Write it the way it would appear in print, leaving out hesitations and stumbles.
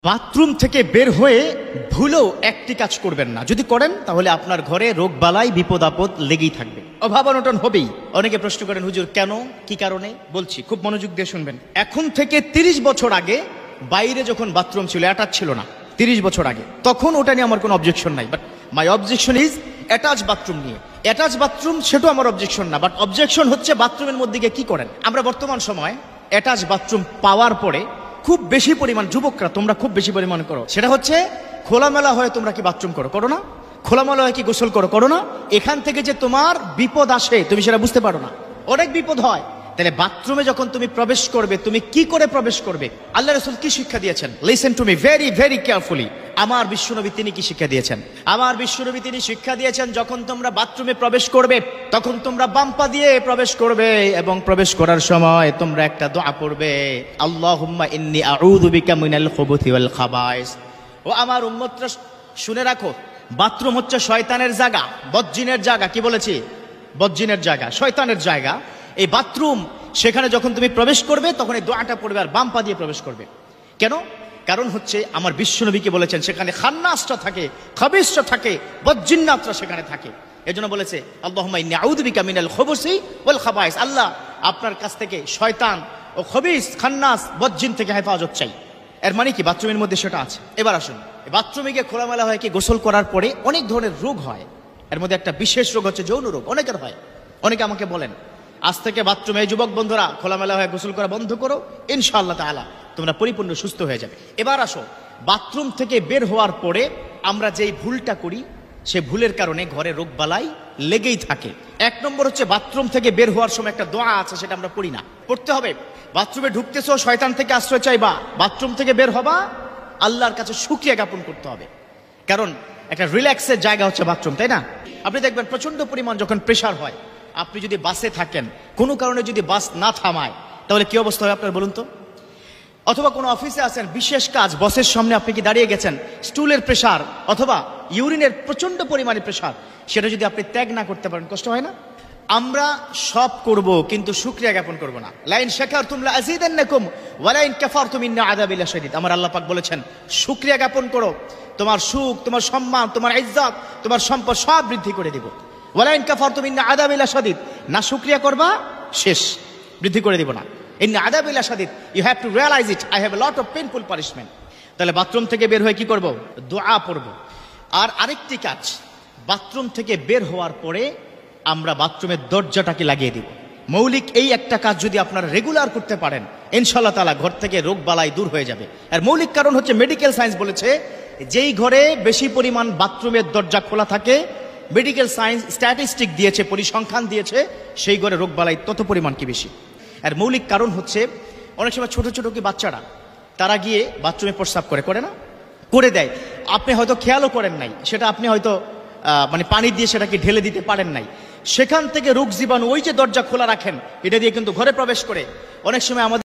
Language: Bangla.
বাথরুম থেকে বের হয়ে ভুলেও একটি কাজ করবেন না। যদি করেন তাহলে আপনার ঘরে রোগ বালাই বিপদ আপদ লেগেই থাকবে, অভাব অনটন হবেই। অনেকে প্রশ্ন করেন, হুজুর কেন, কি কারণে? বলছি, খুব মনোযোগ দিয়ে শুনবেন। এখন থেকে 30 বছর আগে বাইরে যখন বাথরুম ছিল, অ্যাটাচ ছিল না, 30 বছর আগে, তখন ওটা নিয়ে আমার কোনো অবজেকশন নাই। But my objection is attach bathroom নিয়ে। অ্যাটাচ বাথরুম সেটাও আমার অবজেকশন না, বাট অবজেকশন হচ্ছে বাথরুমের মধ্যে গিয়ে কি করেন। আমরা বর্তমান সময় অ্যাটাচ বাথরুম পাওয়ার পরে খুব বেশি পরিমাণ, যুবকরা তোমরা খুব বেশি পরিমাণ করো, সেটা হচ্ছে খোলামেলা হয়ে তোমরা কি বাথরুম করো, করো না? খোলামেলা হয়ে কি গোসল করো, করো না? এখান থেকে যে তোমার বিপদ আসে তুমি সেটা বুঝতে পারো না, অনেক বিপদ হয়। তাহলে বাথরুমে যখন তুমি প্রবেশ করবে, তুমি কি করে প্রবেশ করবে? আল্লাহ রাসূল কি শিক্ষা দিয়েছেন? Listen to me very very carefully. আমার বিশ্বনবী তিনি কি শিক্ষা দিয়েছেন? আমার বিশ্বনবী তিনি শিক্ষা দিয়েছেন, যখন তোমরা বাথরুমে প্রবেশ করবে তখন তোমরা বাম পা দিয়ে প্রবেশ করবে এবং প্রবেশ করার সময় তোমরা একটা দোয়া পড়বে, আল্লাহুম্মা ইন্নী আউযু বিকা মিনাল খুবুথি ওয়াল খাবায়েস। ও আমার উম্মতরা শুনে রাখো, বাথরুম হচ্ছে শয়তানের জায়গা, বদজিনের জায়গা। কি বলেছি? বদজিনের জায়গা, শয়তানের জায়গা। এই বাথরুম, সেখানে যখন তুমি প্রবেশ করবে তখন এই দোয়াটা পড়বে আর বাম পা দিয়ে প্রবেশ করবে। কেন? কারণ হচ্ছে আমার বিশ্বনবীকে বলেছেন সেখানে খান্নাসটা থাকে, খাবিসটা থাকে, বদজিন্নাতরা সেখানে থাকে। এজন্য বলেছে আল্লাহুম্মা ইন্নী আউযু বিকা মিনাল খুবুসি ওয়াল খাবায়েস। আল্লাহ, আপনার কাছ থেকে শয়তান ও খবিস, খান্নাস, বদজিন থেকে হেফাজত চাই। এর মানে কি? বাথরুমের মধ্যে সেটা আছে। এবার আসুন, বাথরুমে গিয়ে খোলামেলা হয় কি গোসল করার পরে অনেক ধরনের রোগ হয়। এর মধ্যে একটা বিশেষ রোগ হচ্ছে যৌন রোগ, অনেকের হয়। অনেকে আমাকে বলেন, আজ থেকে বাথরুমে যুবক বন্ধুরা খোলামেলা হয়ে গোসল করা বন্ধ করো, ইনশাআল্লাহ তাআলা তোমরা পরিপূর্ণ সুস্থ হয়ে যাবে। এবার আসো, বাথরুম থেকে বের হওয়ার পরে আমরা যেই ভুলটা করি, সে ভুলের কারণে ঘরে রোগ বালাই লেগেই থাকে। 1 নম্বর হচ্ছে, বাথরুম থেকে বের হওয়ার সময় একটা দোয়া আছে, সেটা আমরা পড়ি না, পড়তে হবে। বাথরুমে ঢুকতেছো, শয়তান থেকে আশ্রয় চাইবা, বাথরুম থেকে বের হবা, আল্লাহর কাছে শুকরিয়া জ্ঞাপন করতে হবে। কারণ একটা রিল্যাক্সের জায়গা হচ্ছে বাথরুম, তাই না? আপনি দেখবেন প্রচন্ড পরিমাণ যখন প্রেশার হয়, আপনি যদি বাসে থাকেন, কোনো কারণে যদি বাস না থামায়, তাহলে কি অবস্থা হয় আপনার বলুন তো? অথবা কোনো অফিসে আছেন, বিশেষ কাজ, বসের সামনে আপনি কি দাঁড়িয়ে গেছেন, স্টুলের প্রেশার অথবা ইউরিনের প্রচন্ড পরিমাণে প্রেশার, সেটা যদি আপনি ত্যাগ না করতে পারেন, কষ্ট হয় না? আমরা সব করব কিন্তু শুকরিয়া জ্ঞাপন করব না। লাইন শাকারতুম লাযীদান্নাকুম ওয়া লাইন কাফারতুম ইন্না আযাবি লাশাদীদ। আমার আল্লাহ পাক বলেছেন, শুকরিয়া জ্ঞাপন করো, তোমার সুখ, তোমার সম্মান, তোমার ইজ্জত, তোমার সম্পদ সব বৃদ্ধি করে দিব। ওয়া লাইন কাফারতুম ইন্না আযাবি লাশাদীদ। না শুকরিয়া করবা, শেষ, বৃদ্ধি করে দিব না। ইন্না আযাবি লাশাদীদ, you have to realise it, I have a lot of painful punishment. তাহলে বাথরুম থেকে বের হয়ে কি করব? দোয়া পড়ব। আর আরেকটি কাজ, বাথরুম থেকে বের হওয়ার পরে আমরা বাথরুমের দরজাটাকে লাগিয়ে দিব। মৌলিক এই একটা কাজ যদি আপনারা রেগুলার করতে পারেন, ইনশাআল্লাহ তাআলা ঘর থেকে রোগ বালাই দূর হয়ে যাবে। আর মৌলিক কারণ হচ্ছে, মেডিকেল সায়েন্স বলেছে, যেই ঘরে বেশি পরিমাণ বাথরুমের দরজা খোলা থাকে, মেডিকেল সায়েন্স স্ট্যাটিস্টিক দিয়েছে, পরিসংখ্যান দিয়েছে, সেই ঘরে রোগ বালাই তত পরিমাণ কি বেশি। আর মৌলিক কারণ হচ্ছে, অনেক সময় ছোট ছোট কি বাচ্চারা, তারা গিয়ে বাথরুমে প্রস্রাব করে না, করে দেয়, আপনি হয়তো খেয়ালও করেন নাই, সেটা আপনি হয়তো মানে পানি দিয়ে সেটাকে ঢেলে দিতে পারেন নাই, সেখান থেকে রোগ জীবাণু ওই যে দরজা খোলা রাখেন, এটা দিয়ে কিন্তু ঘরে প্রবেশ করে। অনেক সময় আমাদের